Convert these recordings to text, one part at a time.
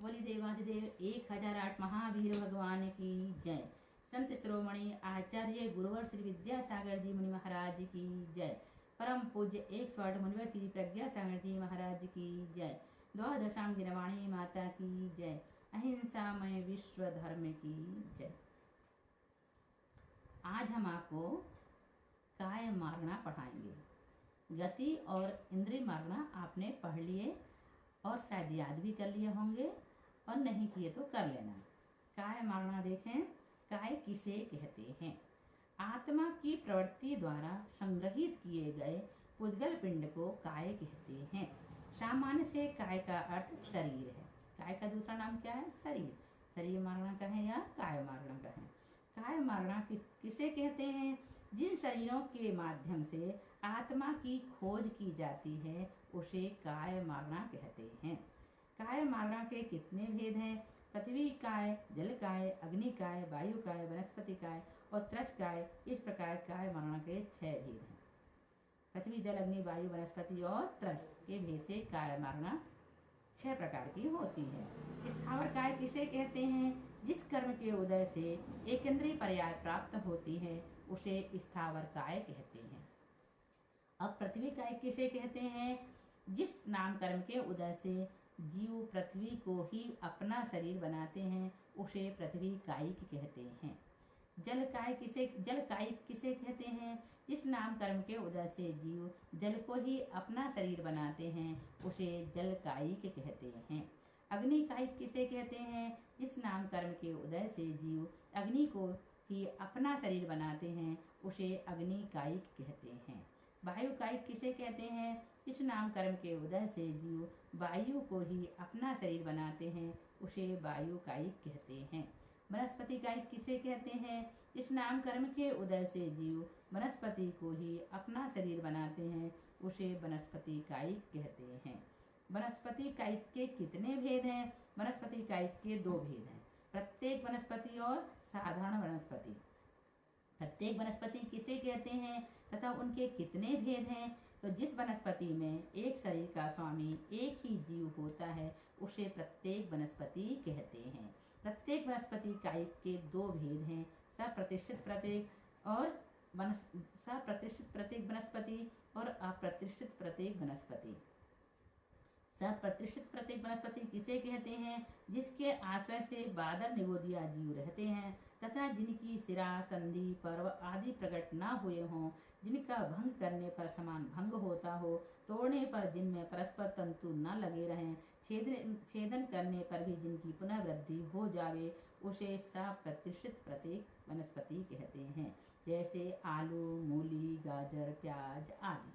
बोली देवाधिदेव 1008 महावीर भगवान की जय। संत शिरोमणि आचार्य गुरुवर श्री विद्यासागर जी मुनि महाराज की जय। परम पूज्य 108 मुनिवर श्री प्रज्ञा सागर जी महाराज की जय। द्वादशांग दिनवाणी माता की जय। अहिंसामय विश्व धर्म की जय। आज हम आपको काय मारना पढ़ाएंगे। गति और इंद्रिय मारना आपने पढ़ लिए और शायद याद भी कर लिए होंगे, और नहीं किए तो कर लेना। काय मारना देखें। काय किसे कहते हैं? आत्मा की प्रवृत्ति द्वारा संग्रहित किए गए पुद्गल पिंड को काय कहते हैं। सामान्य से काय का अर्थ शरीर है। काय का दूसरा नाम क्या है? शरीर। शरीर मारना कहें या काय मारना कहें। काय मारना किसे कहते हैं? जिन शरीरों के माध्यम से आत्मा की खोज की जाती है उसे काय मारना कहते हैं। काय मारना के कितने भेद हैं? पृथ्वी काय, जल काय, अग्नि काय, वायु काय, वनस्पति काय और त्रस काय। इस प्रकार काय मारना के 6 भेद हैं। पृथ्वी, जल, अग्नि, वायु, वनस्पति और त्रस के भेद से काय मारना 6 प्रकार की होती है। स्थावर काय किसे कहते हैं? जिस कर्म के उदय से एकेंद्रीय पर्याय प्राप्त होती है उसे स्थावर काय कहते हैं। अब पृथ्वी काय किसे कहते हैं? जिस नाम कर्म के उदय से जीव पृथ्वी को ही अपना शरीर बनाते हैं उसे पृथ्वी कायिक कहते हैं। जल कायिक किसे कहते हैं? जिस नाम कर्म के उदय से जीव जल को ही अपना शरीर बनाते हैं उसे जल कायिक कहते हैं। अग्नि कायिक किसे कहते हैं? जिस नाम कर्म के उदय से जीव अग्नि को ही अपना शरीर बनाते हैं उसे अग्नि कायिक कहते हैं। वायु कायिक किसे कहते हैं? जिस नाम कर्म के उदय से जीव वायु को ही अपना शरीर बनाते हैं उसे वायु कायिक कहते हैं। वनस्पति कायिक किसे कहते हैं? जिस नाम कर्म के उदय से जीव वनस्पति को ही अपना शरीर बनाते हैं उसे वनस्पति कायिक कहते हैं। वनस्पति कायिक के कितने भेद हैं? वनस्पति कायिक के 2 भेद हैं, प्रत्येक वनस्पति और साधारण वनस्पति। प्रत्येक वनस्पति किसे कहते हैं तथा उनके कितने भेद हैं? तो जिस वनस्पति में एक शरीर का स्वामी एक ही जीव होता है उसे प्रत्येक वनस्पति कहते हैं। प्रत्येक वनस्पति कायिक के 2 भेद हैं, सप्रतिष्ठित प्रत्येक वनस्पति और अप्रतिष्ठित प्रत्येक वनस्पति। सप्रतिष्ठित प्रत्येक वनस्पति किसे कहते हैं? जिसके आश्रय से बादर निगोदिया जीव रहते हैं तथा जिनकी सिरा, संधि, पर्व आदि प्रकट न हुए हों, जिनका भंग करने पर समान भंग होता हो, तोड़ने पर जिनमें परस्पर तंतु न लगे रहें, छेदन करने पर भी जिनकी पुनर्वृद्धि हो जावे, उसे सप्रतिष्ठित प्रत्येक वनस्पति कहते हैं। जैसे आलू, मूली, गाजर, प्याज आदि।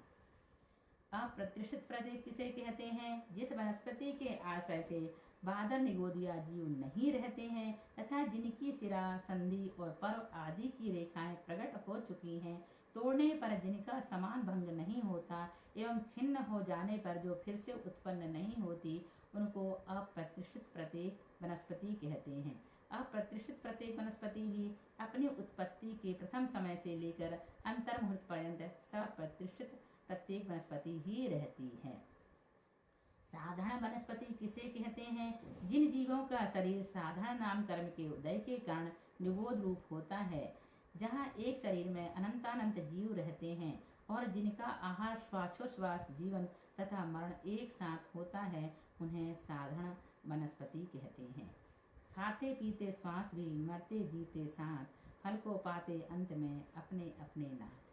अप्रतिष्ठित प्रत्येक किसे कहते हैं? जिस वनस्पति के आश्रय से बादर निगोदिया जीव नहीं रहते हैं तथा जिनकी सिरा, संधि और पर्व आदि की रेखाएं प्रकट हो चुकी हैं, तोड़ने पर जिनका समान भंग नहीं होता एवं छिन्न हो जाने पर जो फिर से उत्पन्न नहीं होती, उनको अप्रतिष्ठित प्रत्येक वनस्पति कहते हैं। अप्रतिष्ठित प्रत्येक वनस्पति भी अपनी उत्पत्ति के प्रथम समय से लेकर अंतर मुहूर्त पर्यंत सप्रतिष्ठित प्रत्येक वनस्पति ही रहती है। साधारण वनस्पति किसे कहते हैं? जिन जीवों का शरीर साधारण नाम कर्म के उदय के कारण निगोद रूप होता है, जहाँ एक शरीर में अनंतानंत जीव रहते हैं और जिनका आहार, श्वासोश्वास, जीवन तथा मरण एक साथ होता है, उन्हें साधारण वनस्पति कहते हैं। खाते पीते श्वास भी, मरते जीते साथ, फल को पाते अंत में अपने अपने नाथ।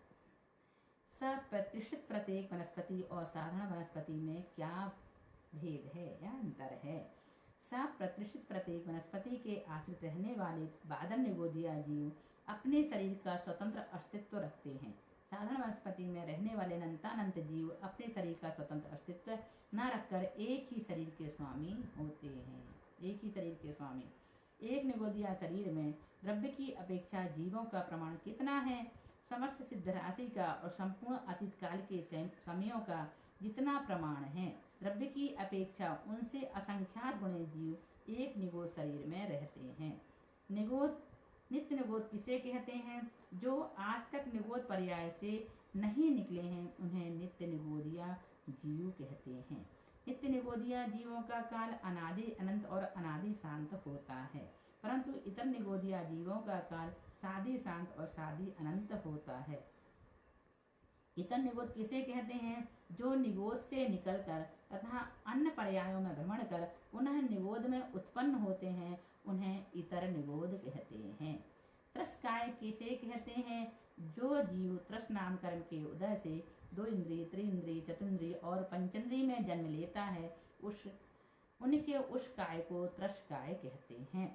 सप्रतिष्ठित प्रत्येक वनस्पति और साधारण वनस्पति में क्या भेद है या अंतर है? सप्रतिष्ठित प्रत्येक वनस्पति के आश्रित रहने वाले बादर निगोदिया जीव अपने शरीर का स्वतंत्र अस्तित्व रखते हैं। साधारण वनस्पति में रहने वाले अनंतानंत जीव अपने शरीर का स्वतंत्र अस्तित्व न रखकर एक ही शरीर के स्वामी होते हैं। एक ही शरीर के स्वामी। एक निगोदिया शरीर में द्रव्य की अपेक्षा जीवों का प्रमाण कितना है? समस्त सिद्ध राशि का और संपूर्ण अतीत काल के समयों का जितना प्रमाण है, द्रव्य की अपेक्षा उनसे असंख्यात गुणे जीव एक निगोद शरीर में रहते हैं। निगोद, नित्य निगोद किसे कहते हैं? जो आज तक निगोद पर्याय से नहीं निकले हैं उन्हें नित्य निगोदिया जीव कहते हैं। नित्य निगोदिया जीवों का काल अनादि अनंत और अनादि शांत होता है, परंतु इतर निगोदिया जीवों का काल सादि शांत और सादि अनंत होता है। इतर निगोद किसे कहते हैं? जो निगोद से निकलकर तथा अन्य पर्यायों में भ्रमण कर पुनः निगोद में उत्पन्न होते हैं, उन्हें इतर निगोद कहते हैं। त्रस्काय किसे कहते हैं? जो जीव त्रस नाम कर्म के उदय से 2 इंद्रिय, त्रिइंद्रिय, चतुन्द्रिय और पंचेंद्रिय में जन्म लेता है, उनके उस काय को त्रस्काय कहते हैं।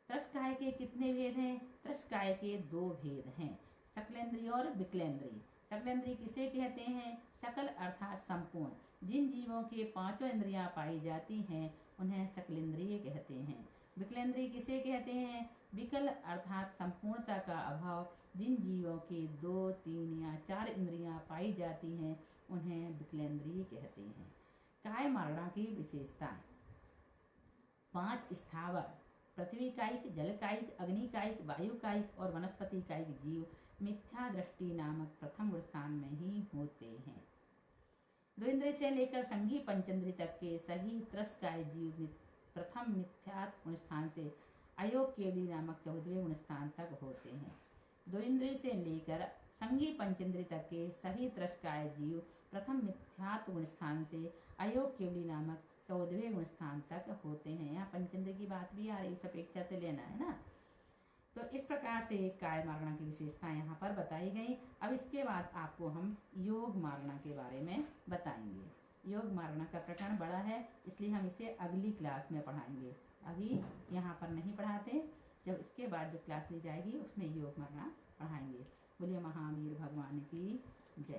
त्रस्काय के कितने भेद हैं? त्रस्काय के 2 भेद हैं, सकलेंद्रिय और विकलेंद्रिय। सकलेंद्रिय किसे कहते हैं? सकल अर्थात संपूर्ण। जिन जीवों के 5 इंद्रियां पाई जाती हैं, उन्हें सकलेंद्रिय कहते हैं। विकलेंद्रिय किसे कहते हैं? विकल अर्थात संपूर्णता का अभाव। जिन जीवों की 2, 3 या 4 इंद्रियां पाई जाती हैं, उन्हें विकलेंद्रिय कहते हैं। काय मारणा की विशेषताएं। 5 स्थावर, पृथ्वी कायिक, जल कायिक, अग्नि कायिक, वायु कायिक और वनस्पति कायिक जीव मिथ्या दृष्टि नामक प्रथम स्थान में ही होते हैं। 2 इंद्रिय से लेकर संघी पंचेंद्रिय तक के सभी त्रस्काय जीव प्रथम मिथ्यात्व गुण स्थान से अयोग केवली नामक 14वें गुण स्थान तक होते हैं। 2 इंद्रिय से लेकर संघी पंचेंद्रिय तक के सभी त्रस्काय जीव प्रथम मिथ्यात्व गुण स्थान से अयोग केवली नामक 14वें गुण स्थान तक होते हैं। यहाँ पंचेंद्रिय की बात भी आ रही, उस अपेक्षा से लेना है ना। तो इस प्रकार से काय मारणा की विशेषताएं यहाँ पर बताई गई। अब इसके बाद आपको हम योग मारणा के बारे में बताएंगे। योग मारणा का प्रकरण बड़ा है, इसलिए हम इसे अगली क्लास में पढ़ाएंगे, अभी यहाँ पर नहीं पढ़ाते। जब इसके बाद जो क्लास ली जाएगी उसमें योग मारणा पढ़ाएंगे। बोलिए महावीर भगवान की जय।